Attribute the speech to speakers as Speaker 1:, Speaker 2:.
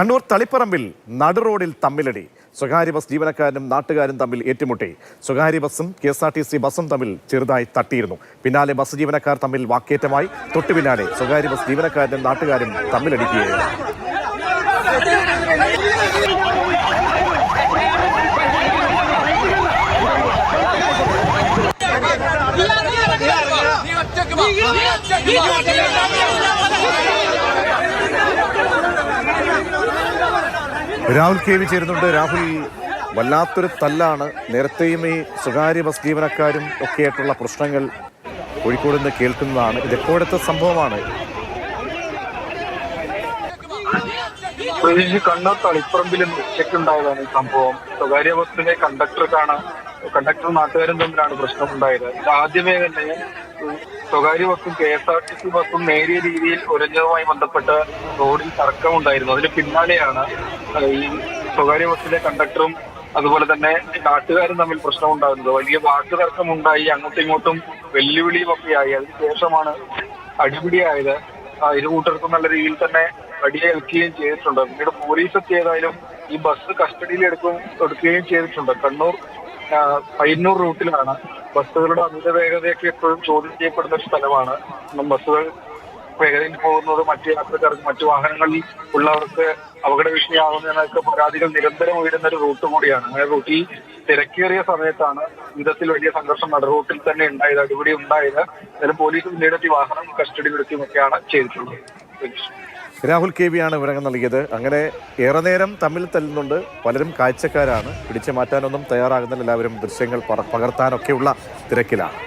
Speaker 1: കണ്ണൂർ തളിപ്പറമ്പിൽ നടുറോഡിൽ തമ്മിലടി. സ്വകാര്യ ബസ് ജീവനക്കാരനും നാട്ടുകാരും തമ്മിൽ ഏറ്റുമുട്ടി. സ്വകാര്യ ബസ്സും KSRTC ബസ്സും തമ്മിൽ ചെറുതായി തട്ടിയിരുന്നു. പിന്നാലെ ബസ് ജീവനക്കാർ തമ്മിൽ വാക്കേറ്റമായി. തൊട്ടു പിന്നാലെ സ്വകാര്യ ബസ് ജീവനക്കാരനും നാട്ടുകാരും തമ്മിലടിക്കുകയായിരുന്നു. രാഹുൽ KV ചേരുന്നുണ്ട്. രാഹുൽ, വല്ലാത്തൊരു തല്ലാണ്. നേരത്തെയും ഈ സ്വകാര്യ ബസ് ജീവനക്കാരും ഒക്കെയായിട്ടുള്ള പ്രശ്നങ്ങൾ കോഴിക്കോട് നിന്ന് കേൾക്കുന്നതാണ്. ഇതെപ്പോഴത്തെ സംഭവമാണ്?
Speaker 2: കണ്ണൂർ തളിപ്പറമ്പിലും ഉച്ചയ്ക്കുണ്ടായതാണ് ഈ സംഭവം. സ്വകാര്യ ബസ്സിലെ കണ്ടക്ടറും നാട്ടുകാരും തമ്മിലാണ് പ്രശ്നമുണ്ടായത്. ആദ്യമേ തന്നെ സ്വകാര്യ ബസ്സും KSRTC ബസ്സും നേരിയ രീതിയിൽ ഉരഞ്ഞതുമായി ബന്ധപ്പെട്ട് റോഡിൽ തർക്കമുണ്ടായിരുന്നു. അതിന് പിന്നാലെയാണ് ഈ സ്വകാര്യ ബസ്സിലെ കണ്ടക്ടറും അതുപോലെ തന്നെ നാട്ടുകാരും തമ്മിൽ പ്രശ്നമുണ്ടാകുന്നത്. വലിയ വാക്ക് തർക്കമുണ്ടായി, അങ്ങോട്ടും ഇങ്ങോട്ടും വെല്ലുവിളിയും ഒക്കെയായി. അതിനുശേഷമാണ് അടിപിടിയായത്. ഇരു കൂട്ടർക്കും നല്ല രീതിയിൽ തന്നെ അടിയേൽക്കുകയും ചെയ്തിട്ടുണ്ട്. പിന്നീട് പോലീസ് എത്തിയതായാലും ഈ ബസ് കസ്റ്റഡിയിൽ എടുക്കുകയും ചെയ്തിട്ടുണ്ട്. കണ്ണൂർ പയ്യന്നൂർ റൂട്ടിലാണ്. ബസ്സുകളുടെ അമിത വേഗതയൊക്കെ എപ്പോഴും ചോദ്യം ചെയ്യപ്പെടുന്ന ഒരു സ്ഥലമാണ്. ബസ്സുകൾ വേഗതയിൽ പോകുന്നത് മറ്റു യാത്രക്കാർക്ക്, മറ്റു വാഹനങ്ങളിൽ ഉള്ളവർക്ക് അപകട ഭീഷണിയാവുന്നതിനൊക്കെ പരാതികൾ നിരന്തരം ഉയരുന്ന ഒരു റൂട്ട് കൂടിയാണ്. അങ്ങനെ റൂട്ടിൽ തിരക്കേറിയ സമയത്താണ് ഇത്തരത്തിൽ വലിയ സംഘർഷം റൂട്ടിൽ തന്നെ ഉണ്ടായത്, അടിപിടി ഉണ്ടായത്. എന്നാലും പോലീസ് പിന്നീടെത്തി വാഹനം കസ്റ്റഡിയിൽ എടുക്കുകയൊക്കെയാണ് ചെയ്തിട്ടുള്ളത്.
Speaker 1: രാഹുൽ KV ആണ് വിവരങ്ങൾ നൽകിയത്. അങ്ങനെ ഏറെ നേരം തമ്മിൽ തല്ലുന്നുണ്ട്. പലരും കാഴ്ചക്കാരാണ്. പിടിച്ചു മാറ്റാനൊന്നും തയ്യാറാകുന്നില്ല. എല്ലാവരും ദൃശ്യങ്ങൾ പകർത്താനൊക്കെയുള്ള തിരക്കിലാണ്.